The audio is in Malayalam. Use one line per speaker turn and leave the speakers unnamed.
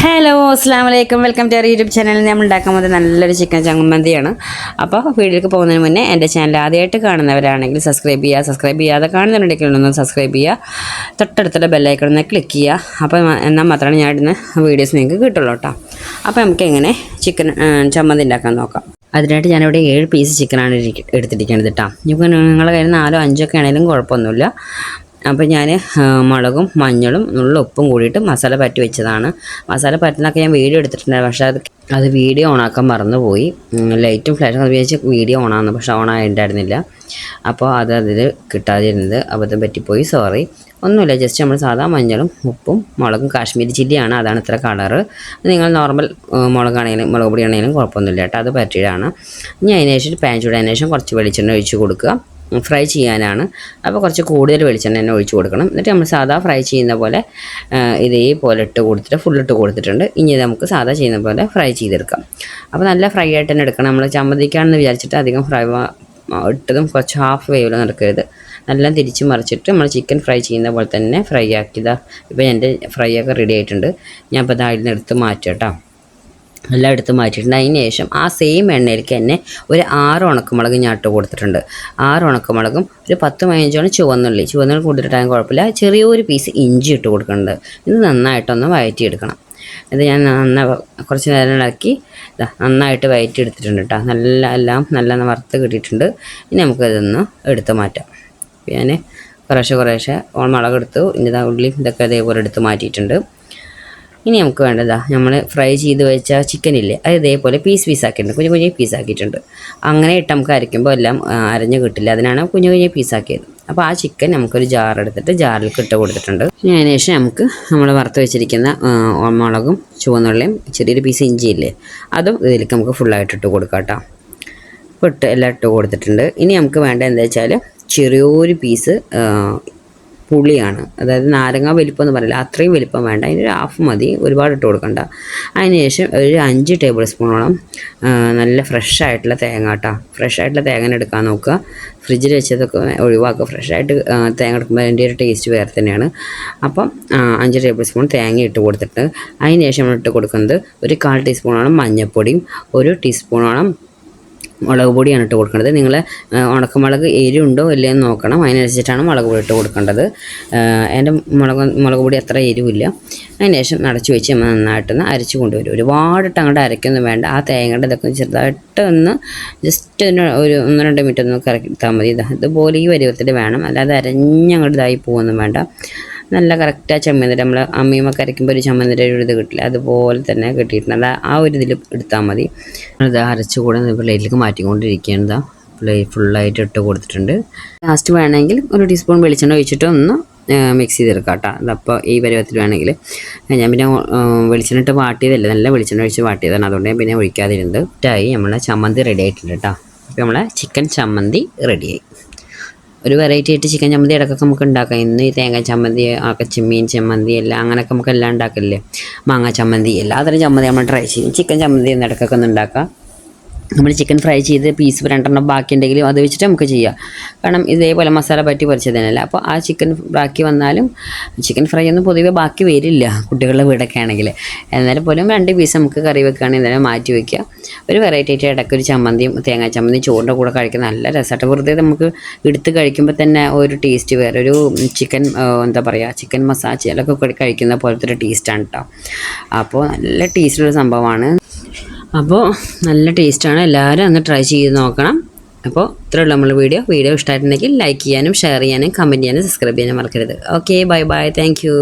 ഹലോ അസ്സാം വലൈക്കും welcome to our YouTube channel. നമ്മൾ ഉണ്ടാക്കാൻ പോകുന്നത് നല്ലൊരു ചിക്കൻ ചമ്മന്തിയാണ്. അപ്പോൾ വീഡിയോക്ക് പോകുന്നതിന് മുന്നേ എൻ്റെ ചാനൽ ആദ്യമായിട്ട് കാണുന്നവരാണെങ്കിൽ സബ്സ്ക്രൈബ് ചെയ്യാതെ കാണുന്നവരുണ്ടെങ്കിൽ ഒന്ന് സബ്സ്ക്രൈബ് ചെയ്യുക, തൊട്ടടുത്തുള്ള ബെല്ലൈക്കൺ ഒന്ന് ക്ലിക്ക് ചെയ്യുക. അപ്പോൾ എന്നാൽ മാത്രമാണ് ഞാൻ ഇടുന്ന വീഡിയോസ് നിങ്ങൾക്ക് കിട്ടുള്ളൂ കേട്ടോ. അപ്പോൾ നമുക്ക് എങ്ങനെ ചിക്കൻ ചമ്മന്തി ഉണ്ടാക്കാൻ നോക്കാം. അതിനായിട്ട് ഞാനിവിടെ 7 പീസ് ചിക്കനാണ് എടുത്തിരിക്കുന്നത് കേട്ടോ. ഇപ്പോൾ നിങ്ങളുടെ കയ്യിൽ 4 5 ഒക്കെ ആണെങ്കിലും കുഴപ്പമൊന്നുമില്ല. അപ്പോൾ ഞാൻ മുളകും മഞ്ഞളും ഉപ്പും കൂടിയിട്ട് മസാല പറ്റി വെച്ചതാണ്. മസാല പറ്റുന്നൊക്കെ ഞാൻ വീഡിയോ എടുത്തിട്ടുണ്ടായിരുന്നു, പക്ഷേ അത് വീഡിയോ ഓണാക്കാൻ മറന്നുപോയി. ലൈറ്റും ഫ്ലാഷും ഉപയോഗിച്ച് വീഡിയോ ഓണാകുന്നു, പക്ഷേ ഓണായിട്ടുണ്ടായിരുന്നില്ല. അപ്പോൾ അതിൽ കിട്ടാതിരുന്നത് അബദ്ധം പറ്റിപ്പോയി, സോറി. ഒന്നുമില്ല, ജസ്റ്റ് നമ്മൾ സാധാ മഞ്ഞളും ഉപ്പും മുളകും കാശ്മീരി ചില്ലിയാണ്, അതാണ് ഇത്ര കളറ്. നിങ്ങൾ നോർമൽ മുളക് പൊടി ആണെങ്കിലും കുഴപ്പമൊന്നുമില്ല കേട്ടോ, അത് പറ്റിയതാണ്. ഇനി അതിന് ശേഷം പാൻ ചൂടായതിനു ശേഷം കുറച്ച് വെളിച്ചെണ്ണ ഒഴിച്ച് കൊടുക്കുക. ഫ്രൈ ചെയ്യാനാണ്, അപ്പോൾ കുറച്ച് കൂടുതൽ വെളിച്ചെണ്ണ തന്നെ ഒഴിച്ച് കൊടുക്കണം. എന്നിട്ട് നമ്മൾ സാധാ ഫ്രൈ ചെയ്യുന്ന പോലെ ഇതേപോലെ ഫുള്ളിട്ട് കൊടുത്തിട്ടുണ്ട്. ഇനി നമുക്ക് സാധാ ചെയ്യുന്ന പോലെ ഫ്രൈ ചെയ്തെടുക്കാം. അപ്പോൾ നല്ല ഫ്രൈ ആയിട്ട് തന്നെ എടുക്കണം. നമ്മൾ ചമ്മന്തിക്കാണെന്ന് വിചാരിച്ചിട്ട് അധികം ഫ്രൈ ഇട്ടതും കുറച്ച് ഹാഫ് വേവിൽ നടക്കരുത്. നല്ല തിരിച്ച് മറിച്ചിട്ട് നമ്മൾ ചിക്കൻ ഫ്രൈ ചെയ്യുന്ന പോലെ തന്നെ ഫ്രൈ ആക്കിയതാണ്. ഇപ്പോൾ എൻ്റെ ഫ്രൈ ഒക്കെ റെഡി ആയിട്ടുണ്ട്. ഞാൻ ഇപ്പോൾ അതിൽ നിന്ന് എടുത്ത് മാറ്റാം കേട്ടോ. എല്ലാം എടുത്ത് മാറ്റിയിട്ടുണ്ട്. അതിന് ശേഷം ആ സെയിം എണ്ണയിലേക്ക് തന്നെ ഒരു 6 ഉണക്കമുളക് ഞാൻ ഇട്ട് കൊടുത്തിട്ടുണ്ട്. 6 ഉണക്കമുളകും ഒരു 10-15 ചുവന്നുള്ളി കൊടുത്തിട്ടാലും കുഴപ്പമില്ല. ചെറിയൊരു പീസ് ഇഞ്ചി ഇട്ട് കൊടുക്കുന്നുണ്ട്. ഇത് നന്നായിട്ടൊന്ന് വഴറ്റിയെടുക്കണം. ഇത് ഞാൻ കുറച്ച് നേരം ഇളക്കി നന്നായിട്ട് വഴറ്റിയെടുത്തിട്ടുണ്ട് കേട്ടോ. എല്ലാം നല്ല വറുത്ത് കിട്ടിയിട്ടുണ്ട്. ഇനി നമുക്കതൊന്ന് എടുത്ത് മാറ്റാം. ഞാൻ കുറേശ്ശെ മുളകെടുത്തു, ഇനി ഉള്ളി ഇതൊക്കെ അതേപോലെ എടുത്ത് മാറ്റിയിട്ടുണ്ട്. ഇനി നമുക്ക് വേണ്ടതാ നമ്മൾ ഫ്രൈ ചെയ്ത് വെച്ച ചിക്കനില്ലേ, അത് ഇതേപോലെ പീസാക്കിയിട്ടുണ്ട്, കുഞ്ഞു പീസാക്കിയിട്ടുണ്ട്. അങ്ങനെ ഇട്ട് നമുക്ക് അരയ്ക്കുമ്പോൾ എല്ലാം അരഞ്ഞ് കിട്ടില്ല, അതിനാണ് കുഞ്ഞു പീസാക്കിയത്. അപ്പോൾ ആ ചിക്കൻ നമുക്കൊരു ജാറെടുത്തിട്ട് ജാറിലേക്ക് ഇട്ട് കൊടുത്തിട്ടുണ്ട്. ഇനി അതിന് ശേഷം നമുക്ക് നമ്മൾ വറുത്ത് വെച്ചിരിക്കുന്ന മുളകും ചുവന്നുള്ളിയും ചെറിയൊരു പീസ് ഇഞ്ചിയില്ലേ, അതും ഇതിലേക്ക് നമുക്ക് ഫുള്ളായിട്ട് ഇട്ട് കൊടുക്കാം കേട്ടോ. ഇപ്പോൾ എല്ലാം ഇട്ട് കൊടുത്തിട്ടുണ്ട്. ഇനി നമുക്ക് വേണ്ട എന്താ വെച്ചാൽ ചെറിയൊരു പീസ് പുളിയാണ്, അതായത് നാരങ്ങ വലിപ്പം എന്ന് പറയില്ല, അത്രയും വലിപ്പം വേണ്ട, അതിനൊരു ഹാഫ് മതി, ഒരുപാട് ഇട്ട് കൊടുക്കണ്ട. അതിന് ശേഷം ഒരു 5 ടേബിൾ സ്പൂണോളം നല്ല ഫ്രഷായിട്ടുള്ള തേങ്ങ കേട്ടോ. ഫ്രഷായിട്ടുള്ള തേങ്ങ എടുക്കാൻ നോക്കുക, ഫ്രിഡ്ജിൽ വെച്ചതൊക്കെ ഒഴിവാക്കുക. ഫ്രഷായിട്ട് തേങ്ങ എടുക്കുമ്പോൾ അതിൻ്റെ ഒരു ടേസ്റ്റ് വേറെ തന്നെയാണ്. അപ്പം 5 ടേബിൾ സ്പൂൺ തേങ്ങ ഇട്ട് കൊടുത്തിട്ട് അതിന് ശേഷം നമ്മൾ ഇട്ട് കൊടുക്കുന്നത് ഒരു 1/4 ടീസ്പൂണോളം മഞ്ഞൾപ്പൊടിയും 1 ടീസ്പൂണോളം മുളക് പൊടിയാണ് ഇട്ട് കൊടുക്കേണ്ടത്. നിങ്ങൾ ഉണക്കമുളക് എരിവുണ്ടോ ഇല്ലയെന്ന് നോക്കണം, അതിനനുസരിച്ചിട്ടാണ് മുളക് പൊടി ഇട്ട് കൊടുക്കേണ്ടത്. എൻ്റെ മുളക് പൊടി അത്ര എരിവില്ല. അതിന് ശേഷം അടച്ചു വെച്ച് നമ്മൾ നന്നായിട്ടൊന്ന് അരച്ച് കൊണ്ടുവരും. ഒരുപാടിട്ട് അങ്ങോട്ട് അരയ്ക്കൊന്നും വേണ്ട. ആ തേങ്ങയുടെ ഇതൊക്കെ ചെറുതായിട്ട് ഒന്ന് ജസ്റ്റ് ഒരു 1-2 മിനിറ്റ് ഒന്ന് കറക്കിത്താൽ മതി. ഇതുപോലെ ഈ പരുവത്തിൽ വേണം, അല്ലാതെ അരഞ്ഞങ്ങോട്ട് ഇതായി പോകുമൊന്നും വേണ്ട. നല്ല കറക്റ്റ് ആ ചമ്മന്തി നമ്മൾ അമ്മയുമൊക്കെ അരയ്ക്കുമ്പോൾ ഒരു ചമ്മന്തിയുടെ ഒരു ഇത് കിട്ടില്ല, അതുപോലെ തന്നെ കിട്ടിയിട്ടുണ്ട്. ആ ഒരു ഇതിൽ എടുത്താൽ മതി. അത് അരച്ച് കൂടെ പ്ലേറ്റിലേക്ക് മാറ്റിക്കൊണ്ടിരിക്കുകയാണ്. ഫുള്ളായിട്ട് ഇട്ട് കൊടുത്തിട്ടുണ്ട്. ലാസ്റ്റ് വേണമെങ്കിൽ 1 ടീസ്പൂൺ വെളിച്ചെണ്ണ ഒഴിച്ചിട്ട് ഒന്ന് മിക്സ് ചെയ്തെടുക്കാം കേട്ടോ. അതപ്പോൾ ഈ പരുവത്തിൽ വേണമെങ്കിൽ ഞാൻ പിന്നെ വെളിച്ചെണ്ണ ഇട്ട് വാട്ടിയതല്ലേ, നല്ല വെളിച്ചെണ്ണ ഒഴിച്ച് വാട്ടിയതാണ്, അതുകൊണ്ട് ഞാൻ പിന്നെ ഒഴിക്കാതിരുന്നത്. ഇട്ടായി നമ്മളെ ചമ്മന്തി റെഡി ആയിട്ടുണ്ട് കേട്ടോ. അപ്പോൾ നമ്മളെ ചിക്കൻ ചമ്മന്തി റെഡിയായി. ഒരു വെറൈറ്റി ആയിട്ട് ചിക്കൻ ചമ്മന്തി ഇടയ്ക്കൊക്കെ നമുക്ക് ഉണ്ടാക്കാം. ഇന്ന് ഈ തേങ്ങ ചമ്മന്തി, ചെമ്മീൻ ചമ്മന്തി എല്ലാം അങ്ങനെയൊക്കെ നമുക്ക് എല്ലാം ഉണ്ടാക്കില്ലേ, മാങ്ങ ചമ്മന്തി, എല്ലാത്തരം ചമ്മന്തി നമ്മൾ ട്രൈ ചെയ്യും. ചിക്കൻ ചമ്മന്തി ഒന്ന് ഇടയ്ക്കൊക്കെ ഒന്ന് ഉണ്ടാക്കാം. നമ്മൾ ചിക്കൻ ഫ്രൈ ചെയ്ത് പീസ് 2 ബാക്കി ഉണ്ടെങ്കിലും അത് വെച്ചിട്ട് നമുക്ക് ചെയ്യാം. കാരണം ഇതേപോലെ മസാല പറ്റി പൊരിച്ചതിനല്ല. അപ്പോൾ ആ ചിക്കൻ ബാക്കി വന്നാലും ചിക്കൻ ഫ്രൈ ഒന്നും പൊതുവേ ബാക്കി വരില്ല കുട്ടികളുടെ വീടൊക്കെ ആണെങ്കിൽ. എന്നാലും പോലും 2 പീസ് നമുക്ക് കറി വെക്കുകയാണെങ്കിൽ എന്തായാലും മാറ്റി വയ്ക്കുക. ഒരു വെറൈറ്റി ആയിട്ട് ഇടയ്ക്ക് ഒരു ചമ്മന്തിയും തേങ്ങാ ചമ്മന്തി ചോറിൻ്റെ കൂടെ കഴിക്കുന്ന നല്ല രസമായിട്ട്. വെറുതെ നമുക്ക് എടുത്ത് കഴിക്കുമ്പോൾ തന്നെ ഒരു ടേസ്റ്റ് വേറെ, ഒരു ചിക്കൻ എന്താ പറയുക, ചിക്കൻ മസാല ഒക്കെ കഴിക്കുന്ന പോലത്തെ ഒരു ടേസ്റ്റാണ് കേട്ടോ. അപ്പോൾ നല്ല ടേസ്റ്റുള്ള സംഭവമാണ്. അപ്പോൾ നല്ല ടേസ്റ്റാണ്, എല്ലാവരും ഒന്ന് ട്രൈ ചെയ്ത് നോക്കണം. അപ്പോൾ ഇത്രയുള്ള നമ്മൾ വീഡിയോ ഇഷ്ടമായിട്ടുണ്ടെങ്കിൽ ലൈക്ക് ചെയ്യാനും ഷെയർ ചെയ്യാനും കമൻറ്റ് ചെയ്യാനും സബ്സ്ക്രൈബ് ചെയ്യാനും മറക്കരുത്. Okay, bye, thank U.